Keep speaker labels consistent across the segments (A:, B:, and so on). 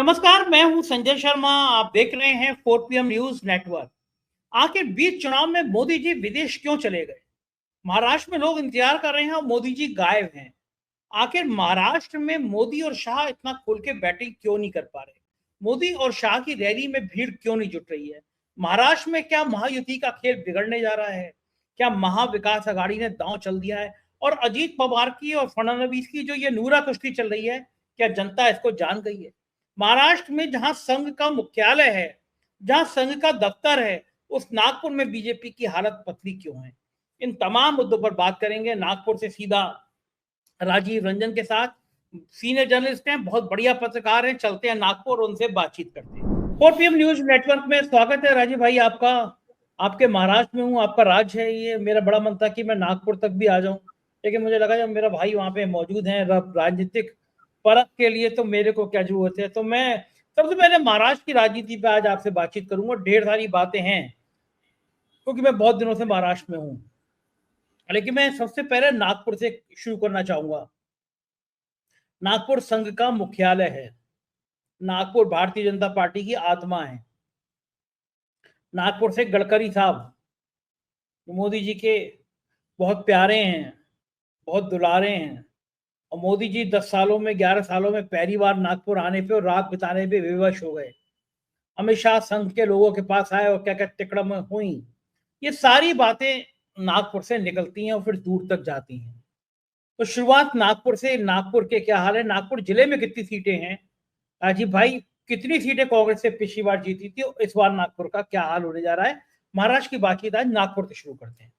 A: नमस्कार, मैं हूं संजय शर्मा। आप देख रहे हैं 4 PM न्यूज नेटवर्क। आखिर बीच चुनाव में मोदी जी विदेश क्यों चले गए? महाराष्ट्र में लोग इंतजार कर रहे हैं और मोदी जी गायब हैं। आखिर महाराष्ट्र में मोदी और शाह इतना खुल के बैटिंग क्यों नहीं कर पा रहे? मोदी और शाह की रैली में भीड़ क्यों नहीं जुट रही है? महाराष्ट्र में क्या महायुति का खेल बिगड़ने जा रहा है? क्या महाविकास आघाड़ी ने दांव चल दिया है? और अजीत पवार की और फडणवीस की जो ये नूरा कुश्ती चल रही है, क्या जनता इसको जान गई है? महाराष्ट्र में जहां संघ का मुख्यालय है, जहां संघ का दफ्तर है, उस नागपुर में बीजेपी की हालत पतली क्यों है? इन तमाम मुद्दों पर बात करेंगे। नागपुर से सीधा राजीव रंजन के साथ, सीनियर जर्नलिस्ट हैं, बहुत बढ़िया पत्रकार हैं। चलते हैं नागपुर और उनसे बातचीत करते हैं। 4 PM न्यूज नेटवर्क में स्वागत है राजीव भाई आपका। आपके महाराष्ट्र में हूँ, आपका राज्य है ये। मेरा बड़ा मन था कि मैं नागपुर तक भी आ जाऊं, लेकिन मुझे लगा जब मेरा भाई वहां पे मौजूद है राजनीतिक परख के लिए, तो मेरे को क्या जरूरत है। तो मैं सबसे पहले महाराष्ट्र की राजनीति पे आज आपसे बातचीत करूंगा। ढेर सारी बातें हैं क्योंकि मैं बहुत दिनों से महाराष्ट्र में हूँ, लेकिन मैं सबसे पहले नागपुर से शुरू करना चाहूंगा। नागपुर संघ का मुख्यालय है। नागपुर भारतीय जनता पार्टी की आत्मा है। नागपुर से गडकरी साहब मोदी जी के बहुत प्यारे हैं, बहुत दुलारे हैं। और मोदी जी 10 सालों में, 11 सालों में पहली बार नागपुर आने पे और रात बिताने पे विवश हो गए। अमित शाह संघ के लोगों के पास आए और क्या क्या तिकड़म हुई। ये सारी बातें नागपुर से निकलती हैं और फिर दूर तक जाती हैं। तो शुरुआत नागपुर से। नागपुर के क्या हाल है? नागपुर जिले में कितनी सीटें हैं राजीव भाई? कितनी सीटें कांग्रेस से पिछली बार जीती थी, इस बार नागपुर का क्या हाल होने जा रहा है? महाराष्ट्र की बातचीत आज नागपुर से शुरू करते हैं।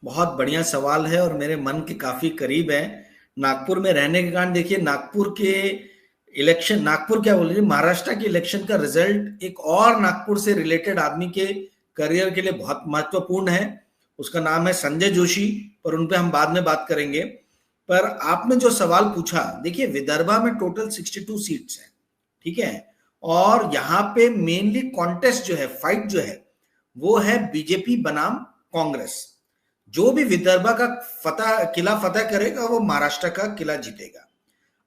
B: बहुत बढ़िया सवाल है और मेरे मन के काफी करीब है। नागपुर में रहने के कारण देखिए, नागपुर के इलेक्शन, नागपुर क्या बोल रही, महाराष्ट्र के इलेक्शन का रिजल्ट एक और नागपुर से रिलेटेड आदमी के करियर के लिए बहुत महत्वपूर्ण है। उसका नाम है संजय जोशी, पर उन पे हम बाद में बात करेंगे। पर आपने जो सवाल पूछा, देखिए विदर्भा में टोटल 62 सीट्स हैं, ठीक है। और यहाँ पे मेनली कॉन्टेस्ट जो है, फाइट जो है, वो है बीजेपी बनाम कांग्रेस। जो भी विदर्भा का किला फतेह करेगा वो महाराष्ट्र का किला जीतेगा।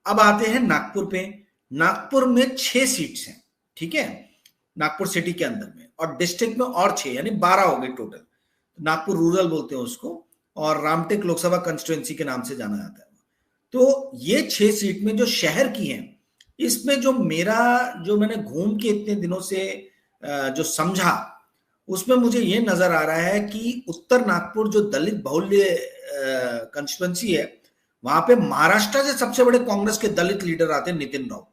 B: अब आते हैं नागपुर पे। नागपुर में 6 सीट्स हैं, ठीक है, नागपुर सिटी के अंदर में, और डिस्ट्रिक्ट में और 6, यानी 12 हो गए टोटल। नागपुर रूरल बोलते हैं उसको, और रामटेक लोकसभा कंस्टिट्यूएंसी के नाम से जाना जाता है। तो ये 6 सीट में जो शहर की हैं, इसमें जो मैंने घूम के इतने दिनों से जो समझा, उसमें मुझे ये नजर आ रहा है कि उत्तर नागपुर जो दलित बहुल्य कंस्टिट्यूएंसी है, वहां पे महाराष्ट्र से सबसे बड़े कांग्रेस के दलित लीडर आते हैं, नितिन राउत।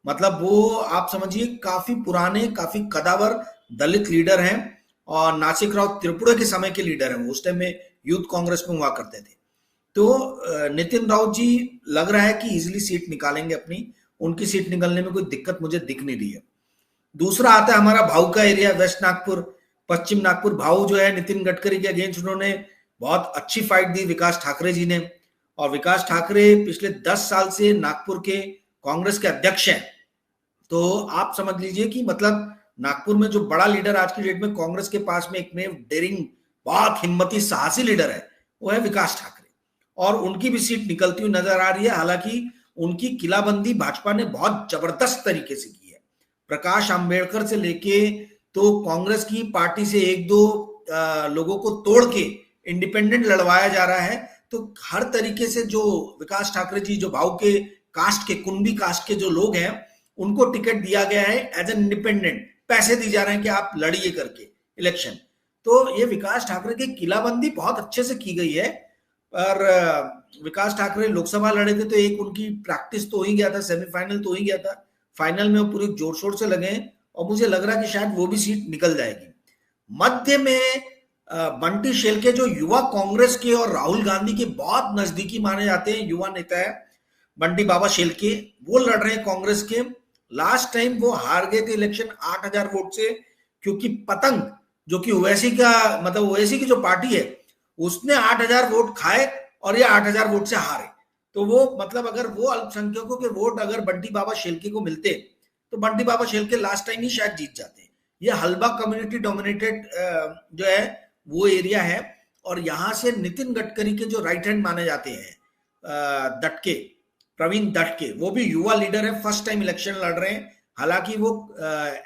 B: मतलब वो आप समझिए काफी पुराने, काफी कदावर दलित लीडर हैं। और नासिक राव त्रिपुरा के समय के लीडर हैं, उस टाइम में यूथ कांग्रेस में हुआ करते थे। तो नितिन राउत जी लग रहा है कि इजिली सीट निकालेंगे अपनी। उनकी सीट निकलने में कोई दिक्कत मुझे दिख नहीं रही है। दूसरा आता है हमारा भाऊ का एरिया, वेस्ट नागपुर, पश्चिम नागपुर। भाऊ जो है नितिन गडकरी के अगेंस्ट उन्होंने बहुत अच्छी फाइट दी, विकास ठाकरे जी ने। और विकास ठाकरे पिछले 10 साल से नागपुर के कांग्रेस के अध्यक्ष हैं। तो आप समझ लीजिए कि मतलब नागपुर में जो बड़ा लीडर आज की डेट में कांग्रेस के पास में, एक में डेरिंग, बहुत हिम्मती, साहसी लीडर है, वो है विकास ठाकरे। और उनकी भी सीट निकलती हुई नजर आ रही है। हालांकि उनकी किलाबंदी भाजपा ने बहुत जबरदस्त तरीके से की है। प्रकाश आंबेडकर से लेके तो कांग्रेस की पार्टी से 1-2 लोगों को तोड़ के इंडिपेंडेंट लड़वाया जा रहा है। तो हर तरीके से जो विकास ठाकरे जी, जो भाव के कास्ट के, कुंभी कास्ट के जो लोग हैं, उनको टिकट दिया गया है एज एन इंडिपेंडेंट। पैसे दिए जा रहे हैं कि आप लड़िए करके इलेक्शन। तो ये विकास ठाकरे की किलाबंदी बहुत अच्छे से की गई है। और विकास ठाकरे लोकसभा लड़े थे तो एक उनकी प्रैक्टिस तो हो ही गया था, सेमीफाइनल तो हो ही गया था। फाइनल में वो पूरे जोर शोर से लगे हैं और मुझे लग रहा है कि शायद वो भी सीट निकल जाएगी। मध्य में बंटी शेल्के जो युवा कांग्रेस के और राहुल गांधी के बहुत नजदीकी माने जाते हैं युवा नेता है, बंटी बाबा शेल्के, वो लड़ रहे हैं कांग्रेस के। लास्ट टाइम वो हार गए थे इलेक्शन 8000 वोट से, क्योंकि पतंग जो कि ओवैसी का, मतलब ओवैसी की जो पार्टी है, उसने 8000 वोट खाए और ये 8000 वोट से हारे। तो वो मतलब अगर वो अल्पसंख्यकों के वोट अगर बंटी बाबा शेल्के को मिलते तो बंटी बाबा शेल्के लास्ट टाइम ही शायद जीत जाते हैं। ये हल्बा कम्युनिटी डोमिनेटेड जो है वो एरिया है। और यहां से नितिन गडकरी के जो राइट हैंड माने जाते हैं, दटके, प्रवीण दटके, वो भी युवा लीडर है, फर्स्ट टाइम इलेक्शन लड़ रहे हैं। हालांकि वो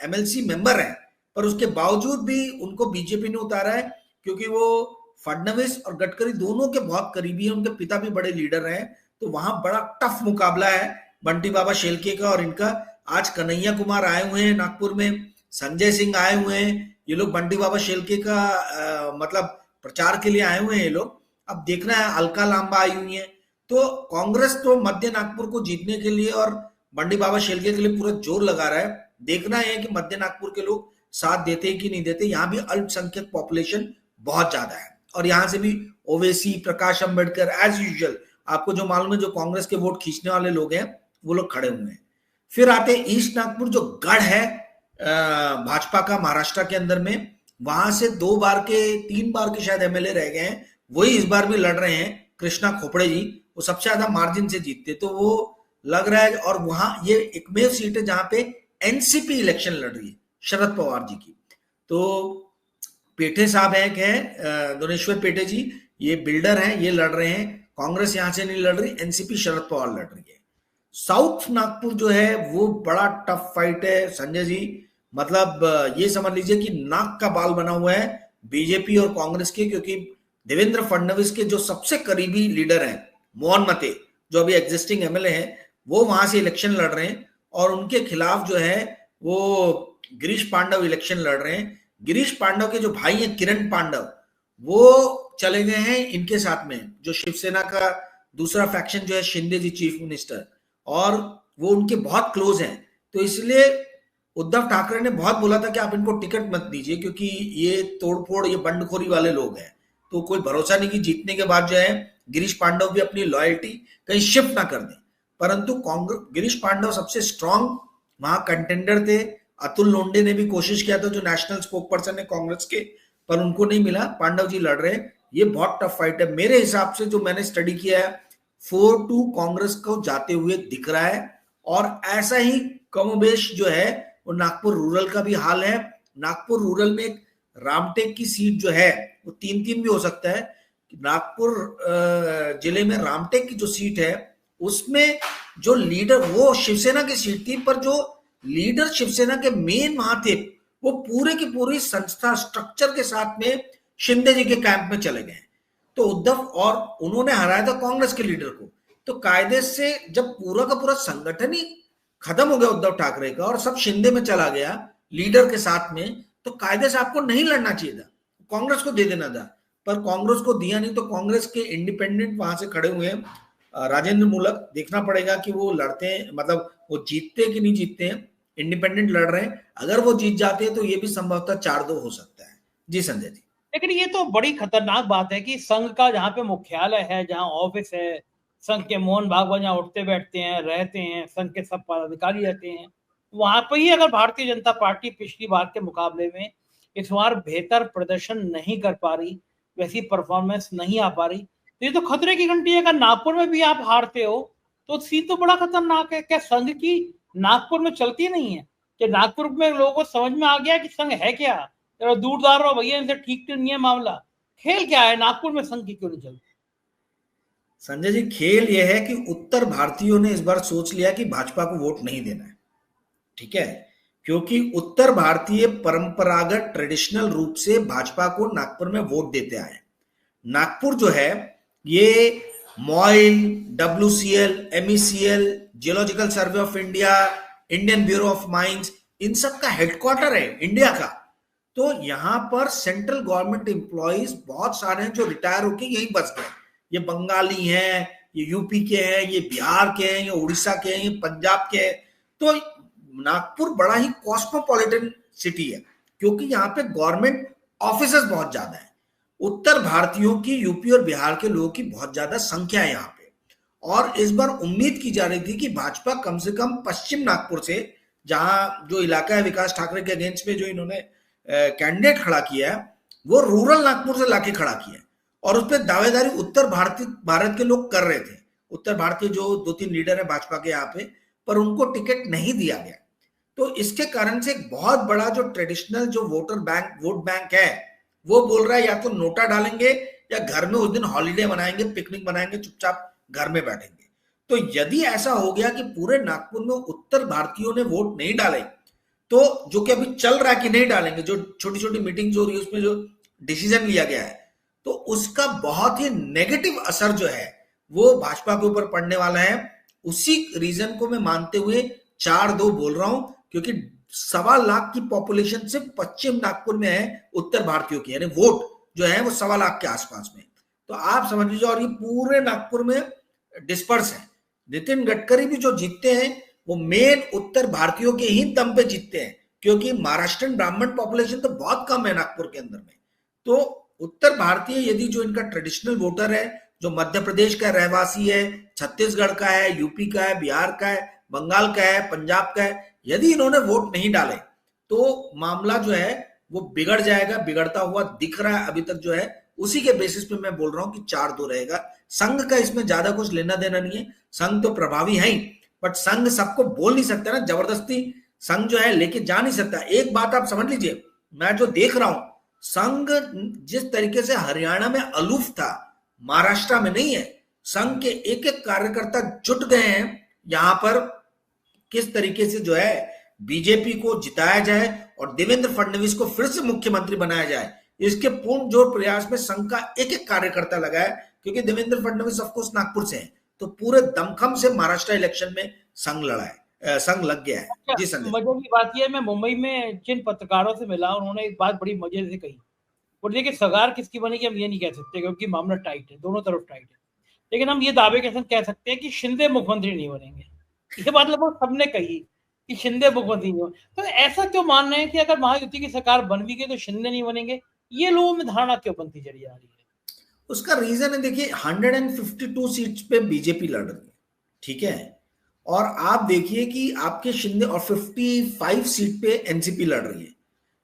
B: एमएलसी मेंबर है, पर उसके बावजूद भी उनको बीजेपी ने उतारा है, क्योंकि वो फडणवीस और गडकरी दोनों के बहुत करीबी है, उनके पिता भी बड़े लीडर हैं। तो वहां बड़ा टफ मुकाबला है बंटी बाबा शेल्के का और इनका। आज कन्हैया कुमार आए हुए हैं नागपुर में, संजय सिंह आए हुए हैं, ये लोग बंटी बाबा शेल्के का मतलब प्रचार के लिए आए हुए हैं ये लोग। अब देखना है, अलका लांबा आई हुई है। तो कांग्रेस तो मध्य नागपुर को जीतने के लिए और बंटी बाबा शेल्के के लिए पूरा जोर लगा रहा है। देखना है कि मध्य नागपुर के लोग साथ देते कि नहीं देते। यहाँ भी अल्पसंख्यक पॉपुलेशन बहुत ज्यादा है और यहाँ से भी ओवैसी, प्रकाश अंबेडकर, एज यूजुअल आपको जो मालूम है, जो कांग्रेस के वोट खींचने वाले लोग हैं वो लोग खड़े हुए हैं। फिर आते हैं ईस्ट नागपुर, जो गढ़ है भाजपा का महाराष्ट्र के अंदर में। वहां से 3 बार के शायद एमएलए रह गए हैं, वही इस बार भी लड़ रहे हैं, कृष्णा खोपड़े जी। वो सबसे ज्यादा मार्जिन से जीतते, तो वो लग रहा है। और वहां ये एकमेव सीट है जहां पे एनसीपी इलेक्शन लड़ रही है, शरद पवार जी की। तो पेठे साहब हैं दोनेश्वर पेठे जी, ये बिल्डर हैं, ये लड़ रहे हैं। कांग्रेस यहां से नहीं लड़ रही, एनसीपी शरद पवार लड़ रही है। साउथ नागपुर जो है वो बड़ा टफ फाइट है संजय जी। मतलब ये समझ लीजिए कि नाक का बाल बना हुआ है बीजेपी और कांग्रेस के, क्योंकि देवेंद्र फडणवीस के जो सबसे करीबी लीडर हैं मोहन मते, जो अभी एग्जिस्टिंग एमएलए हैं, वो वहां से इलेक्शन लड़ रहे हैं। और उनके खिलाफ जो है वो गिरीश पांडव इलेक्शन लड़ रहे हैं। गिरीश पांडव के जो भाई हैं किरण पांडव, वो चले गए हैं इनके साथ में, जो शिवसेना का दूसरा फैक्शन जो है, शिंदे जी चीफ मिनिस्टर, और वो उनके बहुत क्लोज हैं। तो इसलिए उद्धव ठाकरे ने बहुत बोला था कि आप इनको टिकट मत दीजिए, क्योंकि ये तोड़फोड़, ये बंडखोरी वाले लोग हैं। तो कोई भरोसा नहीं कि जीतने के बाद जो है गिरीश पांडव भी अपनी लॉयल्टी कहीं शिफ्ट ना कर दें। परंतु कांग्रेस, गिरीश पांडव सबसे स्ट्रांग वहां कंटेंडर थे। अतुल लोंडे ने भी कोशिश किया था, जो नेशनल स्पोक पर्सन है कांग्रेस के, पर उनको नहीं मिला। पांडव जी लड़ रहे हैं। ये बहुत टफ फाइट है मेरे हिसाब से, जो मैंने स्टडी किया है। 4-2 कांग्रेस को जाते हुए दिख रहा है। और ऐसा ही कमोबेश जो है वो नागपुर रूरल का भी हाल है। नागपुर रूरल में एक रामटेक की सीट जो है वो 3-3 भी हो सकता है। नागपुर जिले में रामटेक की जो सीट है उसमें जो लीडर, वो शिवसेना की सीट थी, पर जो लीडर शिवसेना के मेन वहां थे वो पूरे की पूरी संस्था स्ट्रक्चर के साथ में शिंदे जी के कैंप में चले गए। तो उद्धव, और उन्होंने हराया था कांग्रेस के लीडर को। तो कायदे से जब पूरा का पूरा संगठन ही खत्म हो गया उद्धव ठाकरे का और सब शिंदे में चला गया लीडर के साथ में, तो कायदे से आपको नहीं लड़ना चाहिए था, कांग्रेस को दे देना था। पर कांग्रेस को दिया नहीं, तो कांग्रेस के इंडिपेंडेंट वहां से खड़े हुए हैं। राजेंद्र मूलक, देखना पड़ेगा कि वो लड़ते हैं, मतलब वो जीतते कि नहीं जीतते हैं। इंडिपेंडेंट लड़ रहे हैं, अगर वो जीत जाते हैं तो ये भी संभवतः 4-2 हो सकता है। जी संजय जी।
A: लेकिन ये तो बड़ी खतरनाक बात है कि संघ का जहाँ पे मुख्यालय है, जहाँ ऑफिस है, संघ के मोहन भागवत जहाँ उठते बैठते हैं, रहते हैं, संघ के सब पदाधिकारी रहते हैं, वहां पर ही अगर भारतीय जनता पार्टी पिछली बार के मुकाबले में इस बार बेहतर प्रदर्शन नहीं कर पा रही, वैसी परफॉर्मेंस नहीं आ पा रही, तो ये तो खतरे की घंटी है। अगर नागपुर में भी आप हारते हो तो सीन तो बड़ा खतरनाक है। क्या संघ की नागपुर में चलती नहीं है? कि नागपुर में लोगों को समझ में आ गया कि संघ है क्या? दूरदार रहो भैया, इनसे ठीक तो नहीं है मामला। खेल क्या है नागपुर में, संघ की क्यों नहीं चलती?
B: संजय जी, खेल यह है कि उत्तर भारतीयों ने इस बार सोच लिया कि भाजपा को वोट नहीं देना है, ठीक है, क्योंकि उत्तर भारतीय परंपरागत ट्रेडिशनल रूप से भाजपा को नागपुर में वोट देते आए। नागपुर जो है ये MOIL, WCL, MECL, geological survey of India, Indian bureau of mines, इन सब का हेडक्वार्टर है इंडिया का। तो यहां पर सेंट्रल गवर्नमेंट एम्प्लॉइज बहुत सारे हैं जो रिटायर होके यहीं बस गए। ये बंगाली हैं, ये यूपी के हैं, ये बिहार के हैं, ये उड़ीसा के हैं, ये पंजाब के हैं। तो नागपुर बड़ा ही कॉस्मोपॉलिटन सिटी है, क्योंकि यहाँ पे गवर्नमेंट ऑफिसेस बहुत ज्यादा है। उत्तर भारतीयों की, यूपी और बिहार के लोगों की बहुत ज्यादा संख्या है यहाँ पे। और इस बार उम्मीद की जा रही थी कि भाजपा कम से कम पश्चिम नागपुर से, जहां जो इलाका है विकास ठाकरे के अगेंस्ट में जो इन्होंने कैंडिडेट खड़ा किया है, वो रूरल नागपुर से लाके खड़ा किया। और उस पर दावेदारी उत्तर भारत के लोग कर रहे थे। उत्तर भारतीय जो 2-3 लीडर है भाजपा के यहाँ पे, पर उनको टिकट नहीं दिया गया। तो इसके कारण से एक बहुत बड़ा जो ट्रेडिशनल जो वोट बैंक है, वो बोल रहा है या तो नोटा डालेंगे या घर में उस दिन हॉलीडे मनाएंगे, पिकनिक मनाएंगे, चुपचाप घर में बैठेंगे। तो यदि ऐसा हो गया कि पूरे नागपुर में उत्तर भारतीयों ने वोट नहीं डाले, तो जो कि अभी चल रहा है कि नहीं डालेंगे, जो छोटी छोटी मीटिंग हो रही है उसमें जो डिसीजन लिया गया है, तो उसका बहुत ही नेगेटिव असर जो है वो भाजपा के ऊपर पड़ने वाला है। उसी रीजन को मैं मानते हुए 4-2 बोल रहा हूं, क्योंकि 1.25 लाख की पॉपुलेशन सिर्फ पश्चिम नागपुर में है उत्तर भारतीयों की, यानी वोट जो है वो 1.25 लाख के आसपास में। तो आप समझ लीजिए, और ये पूरे नागपुर में डिस्पर्स है। नितिन गडकरी भी जो जीतते हैं वो मेन उत्तर भारतीयों के ही दम पे जीतते हैं, क्योंकि महाराष्ट्र ब्राह्मण पॉपुलेशन तो बहुत कम है नागपुर के अंदर में। तो उत्तर भारतीय यदि जो इनका ट्रेडिशनल वोटर है, जो मध्य प्रदेश का रहवासी है, छत्तीसगढ़ का है, यूपी का है, बिहार का है, बंगाल का है, पंजाब का है, यदि इन्होंने वोट नहीं डाले तो मामला जो है वो बिगड़ जाएगा, बिगड़ता हुआ दिख रहा है अभी तक जो है। उसी के बेसिस पे मैं बोल रहा हूं कि 4-2 रहेगा। संघ का इसमें ज्यादा कुछ लेना देना नहीं है, संघ तो प्रभावी है ही, बट संघ सबको बोल नहीं सकता ना, जबरदस्ती संघ जो है लेके जा नहीं सकता। एक बात आप समझ लीजिए, मैं जो देख रहा हूं, संघ जिस तरीके से हरियाणा में अलूफ था, महाराष्ट्र में नहीं है। संघ के एक एक कार्यकर्ता जुट गए हैं यहां पर किस तरीके से जो है बीजेपी को जिताया जाए और देवेंद्र फडणवीस को फिर से मुख्यमंत्री बनाया जाए, इसके पूर्ण जोर प्रयास में संघ का एक एक कार्यकर्ता लगा है। क्योंकि देवेंद्र फडणवीस ऑफकोर्स नागपुर से हैं, तो पूरे दमखम से महाराष्ट्र इलेक्शन में संघ लड़ा है, संघ लग गया है। जी संजय।
A: मजे की बात यह है, मैं मुंबई में जिन पत्रकारों से मिला, उन्होंने एक बात बड़ी मजे से कही। और देखिए, सगार किसकी बनेगी हम ये नहीं कह सकते, क्योंकि मामला टाइट है, दोनों तरफ टाइट है। लेकिन हम ये दावे के साथ कह सकते हैं कि शिंदे मुख्यमंत्री नहीं बनेंगे। ये बात लगभग सबने कही कि शिंदे मुख्यमंत्री नहीं बनेंगे। तो ऐसा क्यों मान रहे हैं कि अगर महायुति की सरकार बन भी गई तो शिंदे नहीं बनेंगे? ये लोगों में धारणा क्यों बनती चली जा रही है?
B: उसका रीजन है, देखिए 152 सीट्स पे बीजेपी लड़ रही है, ठीक है, और आप देखिए कि आपके शिंदे, और 55 सीट पे एनसीपी लड़ रही है।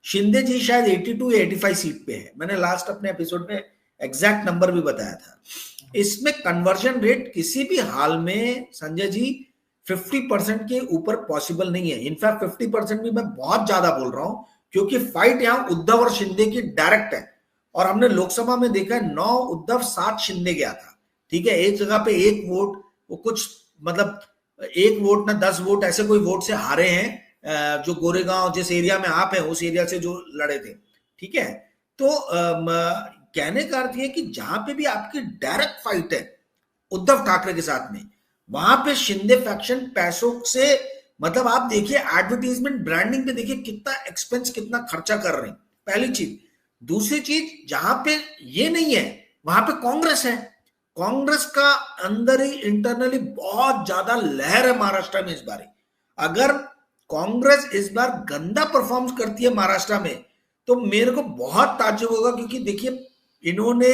B: शिंदे जी शायद 82 या 85 सीट पे है, मैंने लास्ट अपने एपिसोड में एग्जैक्ट नंबर भी बताया था। इसमें कन्वर्जन रेट किसी भी हाल में संजय जी 50% के ऊपर पॉसिबल नहीं है। इनफैक्ट 50% भी मैं बहुत ज्यादा बोल रहा हूं, क्योंकि फाइट यहां उद्धव और शिंदे की डायरेक्ट है। और हमने लोकसभा में देखा है 9 उद्धव 7 शिंदे गया था, ठीक है, एक जगह पे एक वोट, वो कुछ मतलब एक वोट ना 10 वोट ऐसे कोई वोट से हारे हैं, जो गोरेगांव जिस एरिया में आप हैं उस एरिया से जो लड़े थे, ठीक है। तो कहने का अर्थ है कि जहां पे भी आपकी डायरेक्ट फाइट है उद्धव ठाकरे के साथ में, वहां पे शिंदे फैक्शन पैसों से, मतलब आप देखिए एडवर्टीजमेंट ब्रांडिंग पे देखिए कितना एक्सपेंस, कितना खर्चा कर रहे हैं, पहली चीज। दूसरी चीज, जहां पे ये नहीं है वहां पे कांग्रेस है। कांग्रेस का अंदर ही इंटरनली बहुत ज्यादा लहर है महाराष्ट्र में इस बार। अगर कांग्रेस इस बार गंदा परफॉर्म करती है महाराष्ट्र में तो मेरे को बहुत ताज्जुब होगा, क्योंकि देखिए इन्होंने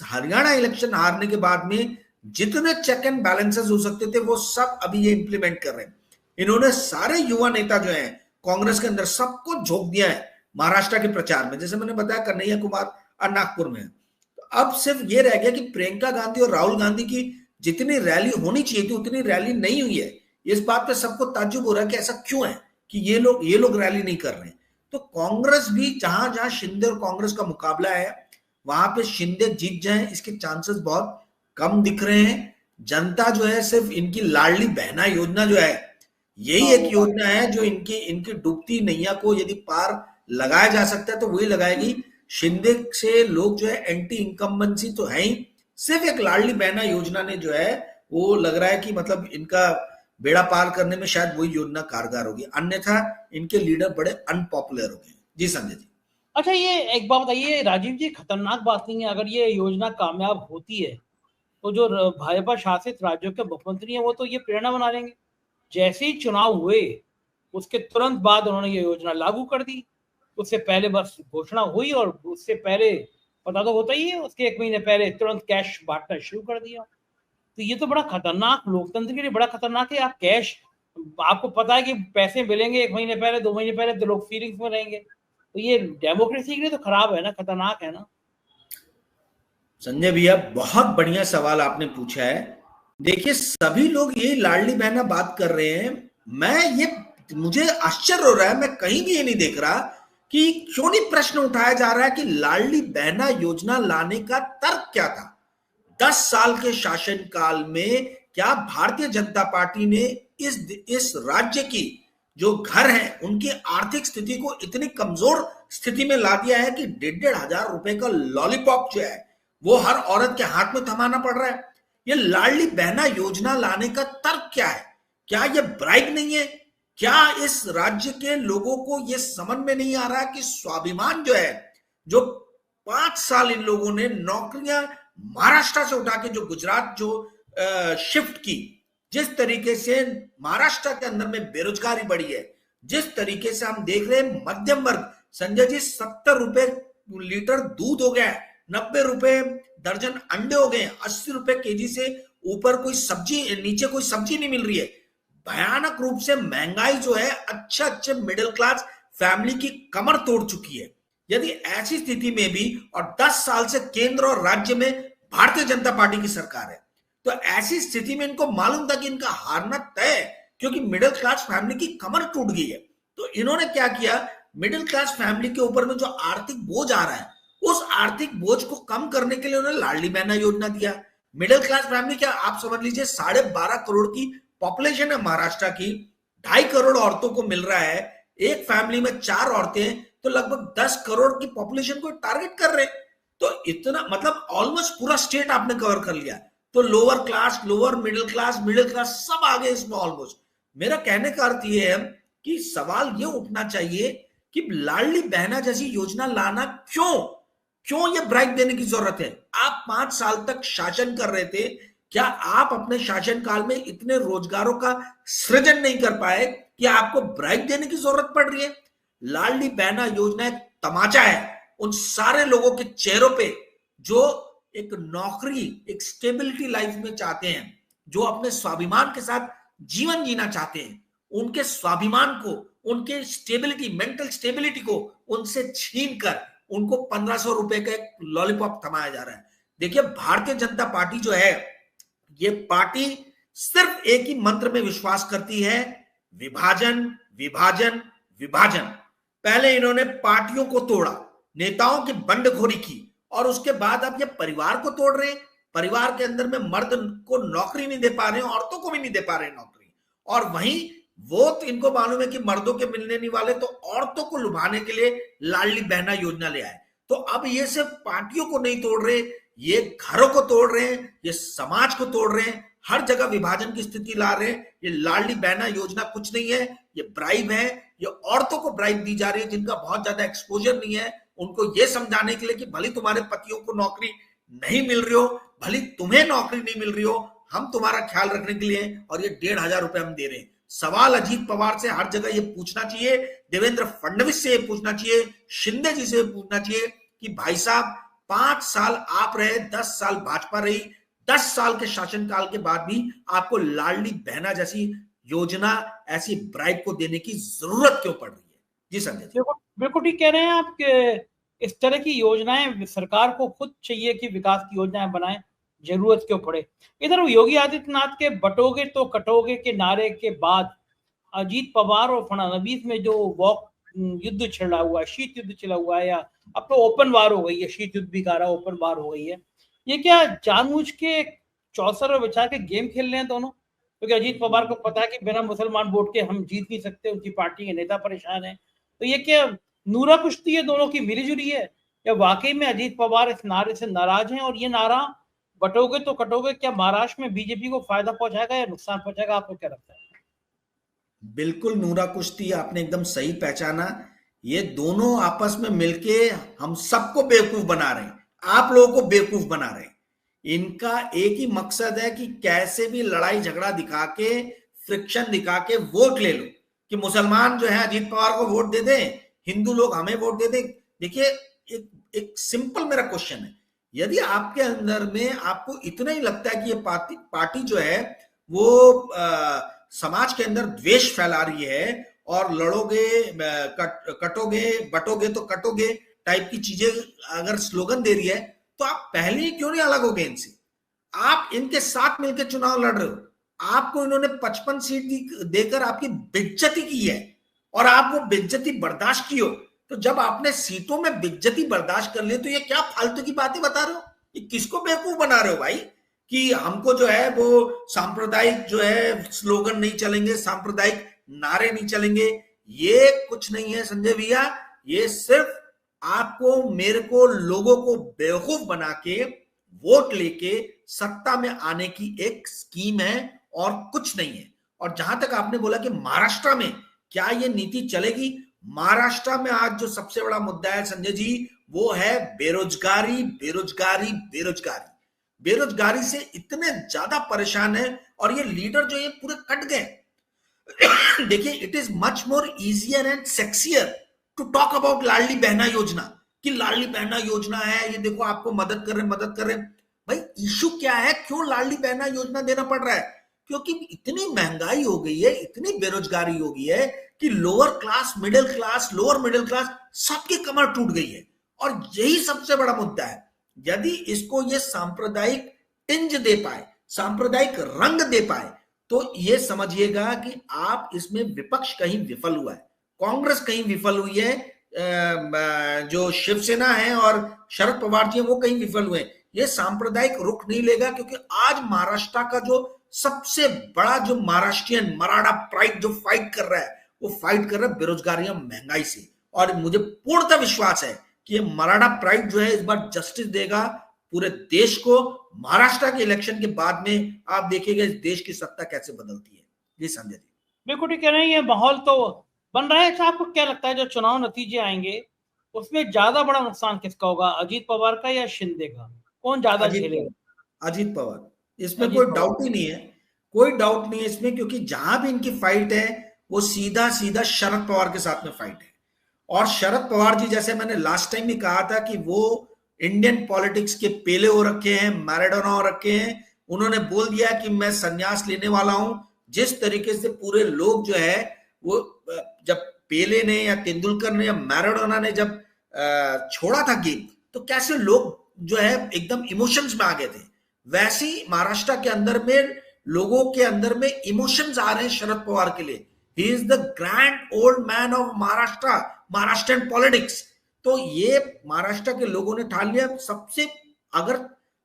B: हरियाणा इलेक्शन हारने के बाद में जितने चेक एंड बैलेंसेस हो सकते थे वो सब अभी ये इंप्लीमेंट कर रहे हैं। इन्होंने सारे युवा नेता जो हैं कांग्रेस के अंदर सबको झोंक दिया है महाराष्ट्र के प्रचार में। जैसे मैंने बताया कन्हैया कुमार नागपुर में, तो अब सिर्फ ये रह गया कि प्रियंका गांधी और राहुल गांधी की जितनी रैली होनी चाहिए थी उतनी रैली नहीं हुई है। इस बात पे सबको ताज्जुब हो रहा है कि ऐसा क्यों है कि ये लोग रैली नहीं कर रहे हैं। तो कांग्रेस भी जहां जहां शिंदे और कांग्रेस का मुकाबला है वहां पे शिंदे जीत जाए इसके चांसेस बहुत कम दिख रहे हैं। जनता जो है सिर्फ इनकी लाडली बहना योजना जो है, यही एक योजना है जो इनकी डूबती नैया को यदि पार लगाया जा सकता है तो वही लगाएगी। शिंदे से लोग जो है एंटी इनकम्बेंसी तो है ही, सिर्फ एक लाडली बहना योजना ने जो है वो लग रहा है कि मतलब इनका बेड़ा पार करने में शायद वही योजना कारगर होगी, अन्यथा इनके लीडर बड़े अनपॉपुलर हो गए। जी संजय जी।
A: अच्छा, ये एक बात बताइए राजीव जी, खतरनाक बात नहीं है अगर ये योजना कामयाब होती है तो जो भाजपा शासित राज्यों के मुख्यमंत्री हैं वो तो ये प्रेरणा बना लेंगे। जैसे ही चुनाव हुए उसके तुरंत बाद उन्होंने ये योजना लागू कर दी। उससे पहले बस घोषणा हुई और उससे पहले पता तो होता ही है, उसके 1 महीने पहले तुरंत कैश बांटना शुरू कर दिया। तो ये तो बड़ा खतरनाक, लोकतंत्र के लिए बड़ा खतरनाक है। आप कैश, आपको पता है कि पैसे मिलेंगे 1 महीने पहले, 2 महीने पहले, तो लोग फीलिंग्स में रहेंगे। तो ये डेमोक्रेसी के लिए तो खराब है ना, खतरनाक है ना।
B: संजय भैया बहुत बढ़िया सवाल आपने पूछा है। देखिए सभी लोग ये लाडली बहना बात कर रहे हैं, मुझे आश्चर्य हो रहा है, मैं कहीं भी ये नहीं देख रहा कि क्यों नहीं प्रश्न उठाया जा रहा है कि लाडली बहना योजना लाने का तर्क क्या था। 10 साल के शासन काल में क्या भारतीय जनता पार्टी ने इस राज्य की जो घर है उनकी आर्थिक स्थिति को इतनी कमजोर स्थिति में ला दिया है कि 1,500 रुपए का लॉलीपॉप जो है वो हर औरत के हाथ में थमाना पड़ रहा है। ये लाडली बहना योजना लाने का तर्क क्या है? क्या ये ब्राइब नहीं है? क्या इस राज्य के लोगों को ये समझ में नहीं आ रहा कि स्वाभिमान जो है, जो 5 साल इन लोगों ने नौकरियां महाराष्ट्र से उठा के जो गुजरात जो शिफ्ट की, जिस तरीके से महाराष्ट्र के अंदर में बेरोजगारी बढ़ी है, जिस तरीके से हम देख रहे हैं मध्यम वर्ग, संजय जी 70 रुपए लीटर दूध हो गया है, 90 रुपए दर्जन अंडे हो गए, 80 रुपए केजी से ऊपर कोई सब्जी, नीचे कोई सब्जी नहीं मिल रही है। भयानक रूप से महंगाई जो है अच्छे मिडिल क्लास फैमिली की कमर तोड़ चुकी है। यदि ऐसी स्थिति में भी और 10 साल से केंद्र और राज्य में भारतीय जनता पार्टी की सरकार है, तो ऐसी स्थिति में इनको मालूम था कि इनका हारना तय है, क्योंकि मिडिल क्लास फैमिली की कमर टूट गई है। तो इन्होंने क्या किया, मिडिल क्लास फैमिली के ऊपर में जो आर्थिक बोझ आ रहा है, उस आर्थिक बोझ को कम करने के लिए उन्होंने लाडली बहना योजना दिया। मिडिल क्लास फैमिली क्या, आप समझ लीजिए 12.5 करोड़ की पॉपुलेशन है महाराष्ट्र की, 2.5 करोड़ औरतों को मिल रहा है, एक फैमिली में 4 औरतें, तो लगभग 10 करोड़ की पॉपुलेशन को टारगेट कर रहे हैं। तो इतना मतलब ऑलमोस्ट पूरा स्टेट आपने कवर कर लिया। तो lower class, lower middle class सब आ गए इसमें ऑलमोस्ट। मेरा कहने का अर्थ यह है कि सवाल यह उठना चाहिए कि लाडली बहना जैसी योजना लाना क्यों ये ब्राइब देने की जरूरत है? आप 5 साल तक शासन कर रहे थे, क्या आप अपने शासनकाल में इतने रोजगारों का सृजन नहीं कर पाए कि आपको ब्राइब देने की जरूरत पड़ रही है? लाडली बहना योजना एक तमाचा है उन सारे लोगों के चेहरों पे जो एक नौकरी, एक स्टेबिलिटी लाइफ में चाहते हैं, जो अपने स्वाभिमान के साथ जीवन जीना चाहते हैं। उनके स्वाभिमान को, उनके स्टेबिलिटी, मेंटल स्टेबिलिटी को उनसे छीन कर उनको 1500 रुपए का एक लॉलीपॉप थमाया जा रहा है। देखिए, भारतीय जनता पार्टी जो है, ये पार्टी सिर्फ एक ही मंत्र में विश्वास करती है, विभाजन विभाजन विभाजन। पहले इन्होंने पार्टियों को तोड़ा, नेताओं की बंडखोरी की, और उसके बाद अब ये परिवार को तोड़ रहे हैं। परिवार के अंदर में मर्द को नौकरी नहीं दे पा रहे हैं, औरतों को भी नहीं दे पा रहे हैं नौकरी, और वहीं वो तो इनको मालूम है कि मर्दों के मिलने नहीं वाले, तो औरतों को लुभाने के लिए लाडली बहना योजना ले आए। तो अब ये सिर्फ पार्टियों को नहीं तोड़ रहे, ये घरों को तोड़ रहे हैं, ये समाज को तोड़ रहे हैं, हर जगह विभाजन की स्थिति ला रहे हैं। ये लाडली बहना योजना कुछ नहीं है, ये ब्राइब है। ये औरतों को ब्राइब दी जा रही है जिनका बहुत ज्यादा एक्सपोजर नहीं है, उनको ये समझाने के लिए कि भले तुम्हारे पतियों को नौकरी नहीं मिल रही हो, भले तुम्हें नौकरी नहीं मिल रही हो, हम तुम्हारा ख्याल रखने के लिए और ये 1,500 रुपए हम दे रहे हैं। सवाल अजीत पवार से हर जगह ये पूछना चाहिए, देवेंद्र फडणवीस से ये पूछना चाहिए, शिंदे जी से पूछना चाहिए कि भाई साहब 5 साल आप रहे, 10 साल भाजपा रही, 10 साल के शासनकाल के बाद भी आपको लाडली बहना जैसी योजना, ऐसी ब्राइब को देने की जरूरत क्यों पड़ रही है? जी संजय जी।
A: बिल्कुल ठीक कह रहे हैं आप कि इस तरह की योजनाएं सरकार को खुद चाहिए कि विकास की योजनाएं बनाएं, जरूरत क्यों पड़े। इधर योगी आदित्यनाथ के बटोगे तो कटोगे के नारे के बाद अजीत पवार और फडणवीस में जो वॉक युद्ध छिड़ा हुआ है, शीत युद्ध छिड़ा हुआ है, या अब तो ओपन वार हो गई है, शीत युद्ध भी कह रहा है, ओपन वार हो गई है। ये क्या जानबूझ के चौसर बिछा के गेम खेल रहे हैं दोनों? क्योंकि अजीत पवार को पता है कि बिना मुसलमान वोट के हम जीत नहीं सकते, उनकी पार्टी के नेता परेशान है। तो ये क्या नूरा कुश्ती है दोनों की मिली जुली है, या वाकई में अजीत पवार इस नारे से नाराज हैं और ये नारा बटोगे तो कटोगे क्या महाराष्ट्र में बीजेपी को फायदा पहुंचाएगा या नुकसान पहुंचाएगा? आपको क्या लगता है?
B: बिल्कुल नूरा कुश्ती, आपने एकदम सही पहचाना। ये दोनों आपस में मिलके हम सबको बेवकूफ बना रहे हैं, आप लोगों को बेवकूफ बना रहे हैं। इनका एक ही मकसद है कि कैसे भी लड़ाई झगड़ा दिखा के, फ्रिक्शन दिखा के वोट ले लो, कि मुसलमान जो है अजीत पवार को वोट दे दें, हिंदू लोग हमें वोट दे दें। देखिए, एक सिंपल मेरा क्वेश्चन है, यदि आपके अंदर में आपको इतना ही लगता है कि ये पार्टी जो है वो समाज के अंदर द्वेष फैला रही है और लड़ोगे कटोगे बटोगे तो कटोगे टाइप की चीजें अगर स्लोगन दे रही है, तो आप पहले ही क्यों नहीं अलग हो गए इनसे? आप इनके साथ मिलकर चुनाव लड़ रहे हो, आपको इन्होंने 55 सीट देकर आपकी बेइज्जती की है और आप वो बेइज्जती बर्दाश्त की हो। तो जब आपने सीटों में बेइज्जती बर्दाश्त कर ली, तो ये क्या फालतू की बातें बता रहे हो? ये किसको बेवकूफ बना रहे हो भाई? कि हमको जो है वो सांप्रदायिक जो है स्लोगन नहीं चलेंगे, सांप्रदायिक नारे नहीं चलेंगे। ये कुछ नहीं है संजय भैया, ये सिर्फ आपको मेरे को लोगों को बेवकूफ बना के वोट लेके सत्ता में आने की एक स्कीम है और कुछ नहीं है। और जहां तक आपने बोला कि महाराष्ट्र में क्या ये नीति चलेगी, महाराष्ट्र में आज जो सबसे बड़ा मुद्दा है संजय जी, वो है बेरोजगारी, बेरोजगारी, बेरोजगारी। बेरोजगारी से इतने ज्यादा परेशान है और ये लीडर जो ये पूरे कट गए। देखिए, it is much more easier and sexier to talk about Ladli Behna Yojana, कि लाडली बहना योजना है, ये देखो आपको मदद कर रहे, मदद कर रहे। भाई इशू क्या है, क्यों लाडली बहना योजना देना पड़ रहा है? क्योंकि इतनी महंगाई हो गई है, इतनी बेरोजगारी हो गई है कि lower class, middle class, lower middle class सबकी कमर टूट गई है। और यही सबसे बड़ा मुद्दा है। यदि इसको ये सांप्रदायिक टिंज दे पाए, सांप्रदायिक रंग दे पाए, तो ये समझिएगा कि आप इसमें विपक्ष कहीं विफल हुआ है, कांग्रेस कहीं विफल हुई है, जो शिवसेना है और शरद पवार जी है वो कहीं विफल हुए। ये सांप्रदायिक रुख नहीं लेगा, क्योंकि आज महाराष्ट्र का जो सबसे बड़ा जो महाराष्ट्रियन मराठा प्राइड जो फाइट कर रहा है, वो फाइट कर रहा है बेरोजगारी और महंगाई से। और मुझे पूर्णतः विश्वास है कि ये मराठा प्राइड जो है इस बार जस्टिस देगा पूरे देश को। महाराष्ट्र के इलेक्शन के बाद में आप देखिएगा इस देश की सत्ता कैसे बदलती है। जी संजय जी,
A: बिल्कुल ठीक कह रहे हैं, ये माहौल तो बन रहा है। अच्छा, आपको क्या लगता है जो चुनाव नतीजे आएंगे उसमें ज्यादा बड़ा नुकसान किसका होगा, अजीत पवार का या शिंदे का? कौन ज्यादा झेलेगा?
B: अजीत पवार, इसमें
A: अजीत
B: कोई
A: पवार।
B: डाउट ही नहीं है, कोई डाउट नहीं है इसमें, क्योंकि जहां भी इनकी फाइट है वो सीधा सीधा शरद पवार के साथ में फाइट है। और शरद पवार जी, जैसे मैंने लास्ट टाइम भी कहा था कि वो इंडियन पॉलिटिक्स के पेले हो रखे हैं, मैराडोना हो रखे हैं। उन्होंने बोल दिया कि मैं संन्यास लेने वाला हूं। जिस तरीके से पूरे लोग जो है वो, जब पेले ने या तेंदुलकर ने या मैराडोना ने जब छोड़ा था गेम, तो कैसे लोग जो है एकदम इमोशंस में आ गए थे, वैसे ही महाराष्ट्र के अंदर में लोगों के अंदर में इमोशंस आ रहे हैं शरद पवार के लिए। He is the grand old man of Maharashtra, Maharashtrian politics. तो ये महाराष्ट्र के लोगों ने ठान लिया। सबसे अगर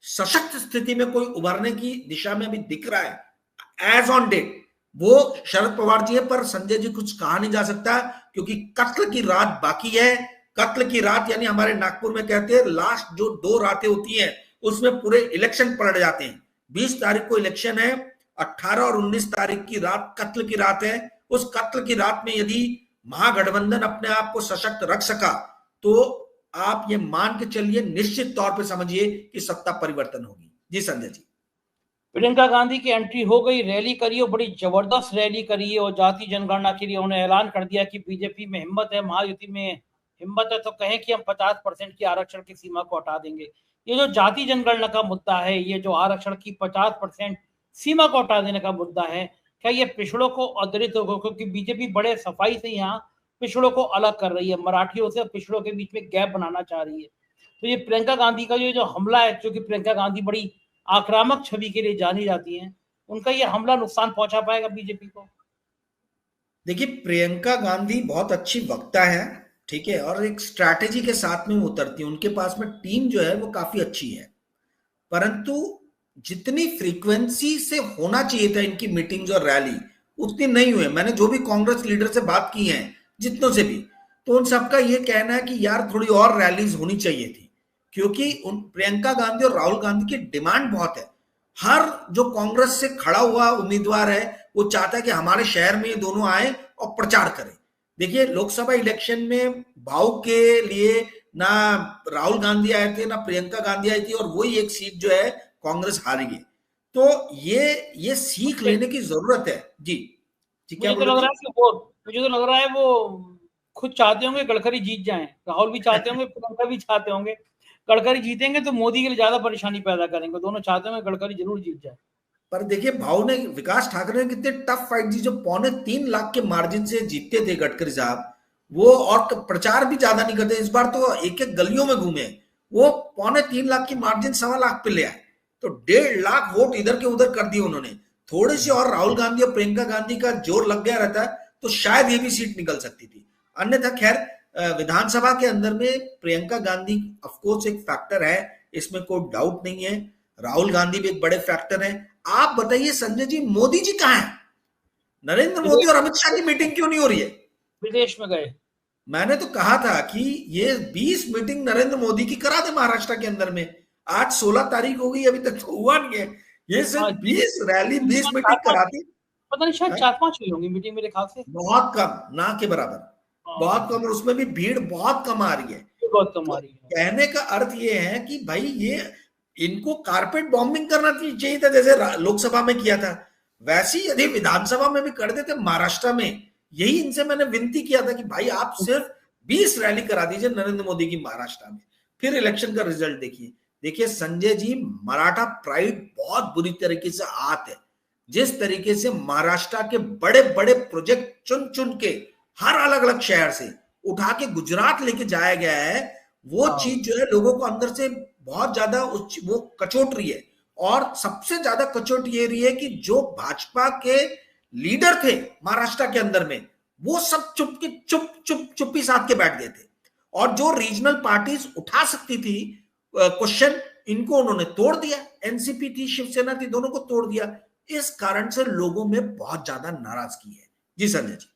B: सशक्त स्थिति में कोई उभरने की दिशा में अभी दिख रहा है एज ऑन डेट, वो शरद पवार जी है। पर संजय जी, कुछ कहा नहीं जा सकता, क्योंकि कत्ल की रात बाकी है। कत्ल की रात यानी हमारे नागपुर में कहते हैं लास्ट जो 2 रातें होती हैं उसमें पूरे इलेक्शन पलट जाते हैं। 20 तारीख को इलेक्शन है, 18 और 19 तारीख की रात कत्ल की रात है। उस कत्ल की रात में यदि महागठबंधन अपने आप को सशक्त रख सका, तो आप ये मान के चलिए, निश्चित तौर पे समझिए कि सत्ता परिवर्तन होगी। जी संजय जी,
A: प्रियंका गांधी की एंट्री हो गई, रैली करी और बड़ी जबरदस्त रैली करी है और जाति जनगणना के लिए उन्होंने ऐलान कर दिया कि बीजेपी में हिम्मत है, महायुति में हिम्मत है तो कहें कि हम 50% की आरक्षण की सीमा को हटा देंगे। ये जो जाति जनगणना का मुद्दा है, ये जो आरक्षण की 50% सीमा को हटा देने का मुद्दा है, क्या ये पिछड़ों को और दलितों को, क्योंकि बीजेपी बड़े सफाई से यहाँ पिछड़ों को अलग कर रही है, मराठियों से पिछड़ों के बीच में गैप बनाना चाह रही है। तो ये प्रियंका गांधी का ये जो हमला है, क्योंकि प्रियंका गांधी बड़ी आक्रामक छवि के लिए जानी जाती हैं, उनका ये हमला नुकसान पहुंचा पाएगा बीजेपी को?
B: देखिए, प्रियंका गांधी बहुत अच्छी वक्ता है, ठीक है, और एक स्ट्रैटेजी के साथ में उतरती है। उनके पास में टीम जो है वो काफी अच्छी है, परंतु जितनी फ्रीक्वेंसी से होना चाहिए था इनकी मीटिंग्स और रैली, उतनी नहीं हुए। मैंने जो भी कांग्रेस लीडर से बात की है, जितनों से भी, तो उन सबका ये कहना है कि यार थोड़ी और रैलीज होनी चाहिए थी, क्योंकि उन प्रियंका गांधी और राहुल गांधी की डिमांड बहुत है। हर जो कांग्रेस से खड़ा हुआ उम्मीदवार है वो चाहता है कि हमारे शहर में ये दोनों आए और प्रचार करें। देखिए, लोकसभा इलेक्शन में भाव के लिए ना राहुल गांधी आए थे ना प्रियंका गांधी आई थी, और वही एक सीट जो है कांग्रेस हारी गई। तो ये सीख लेने की जरूरत है। जी जी, क्या
A: मुझे तो लग रहा है कि मुझे तो लग रहा है वो खुद चाहते होंगे गडकरी जीत जाएं, राहुल भी चाहते होंगे, प्रियंका भी चाहते होंगे। गडकरी जीतेंगे तो मोदी के लिए ज्यादा परेशानी पैदा करेंगे, दोनों चाहते होंगे गडकरी जरूर जीत जाए।
B: पर देखिए, भाव ने, विकास ठाकरे ने कितने टफ फाइट जी, जो 2.25 लाख के मार्जिन से जीतते थे गडकरी साहब, वो, और प्रचार भी ज्यादा नहीं करते। इस बार तो एक एक गलियों में घूमे, वो 3.25 लाख की मार्जिन 1.25 लाख पे ले आए। तो 1.5 लाख वोट इधर के उधर कर दिए उन्होंने। थोड़ी सी और राहुल गांधी और प्रियंका गांधी का जोर लग गया रहता तो शायद ये भी सीट निकल सकती थी। अन्यथा खैर, विधानसभा के अंदर में प्रियंका गांधी ऑफकोर्स एक फैक्टर है, इसमें कोई डाउट नहीं है। राहुल गांधी भी एक बड़े फैक्टर हैं। आप बताइए संजय जी, मोदी जी कहाँ हैं? नरेंद्र मोदी और अमित शाह की मीटिंग क्यों नहीं हो रही है?
A: विदेश में गए।
B: मैंने तो कहा था कि ये 20 मीटिंग नरेंद्र मोदी की करा दे महाराष्ट्र के अंदर में। आज 16 तारीख हो गई, अभी तक तो हुआ नहीं है। ये सिर्फ 20 रैली 20 मीटिंग कराती।
A: पता नहीं, शायद 4-5 हुई होंगी मीटिंग मेरे ख्याल से।
B: बहुत कम, ना के बराबर, बहुत कम, और उसमें भी भीड़ बहुत कम आ रही है।
A: बहुत कम आ रही है।
B: कहने का अर्थ ये है कि भाई ये इनको कारपेट बॉम्बिंग करना चाहिए था, जैसे लोकसभा में किया था, वैसी यदि विधानसभा में भी कर देते महाराष्ट्र में। यही इनसे मैंने विनती किया था कि भाई आप सिर्फ 20 रैली करा दीजिए नरेंद्र मोदी की महाराष्ट्र में, फिर इलेक्शन का रिजल्ट देखिए। देखिए संजय जी, मराठा प्राइड बहुत बुरी तरीके से आहत है। जिस तरीके से महाराष्ट्र के बड़े बड़े प्रोजेक्ट चुन चुन के हर अलग अलग शहर से उठा के गुजरात लेके जाया गया है, वो चीज जो है लोगों को अंदर से बहुत ज्यादा वो कचोट रही है। और सबसे ज्यादा कचोट ये रही है कि जो भाजपा के लीडर थे महाराष्ट्र के अंदर में, वो सब चुप्पी साध के बैठ गए थे। और जो रीजनल पार्टीज उठा सकती थी क्वेश्चन, इनको उन्होंने तोड़ दिया। एनसीपी थी, शिवसेना थी, दोनों को तोड़ दिया। इस कारण से लोगों में बहुत ज्यादा नाराजगी है। जी संजय जी,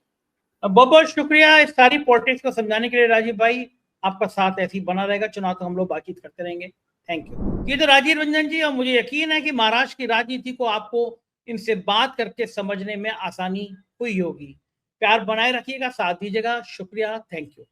A: बहुत बहुत शुक्रिया इस सारी पॉलिटिक्स को समझाने के लिए राजीव भाई। आपका साथ ऐसे ही बना रहेगा, चुनाव तो हम लोग बातचीत करते रहेंगे। Thank you. ये तो राजीव रंजन जी, और मुझे यकीन है कि महाराष्ट्र की राजनीति को आपको इनसे बात करके समझने में आसानी हुई होगी। प्यार बनाए रखिएगा, साथ दीजिएगा। शुक्रिया, थैंक यू।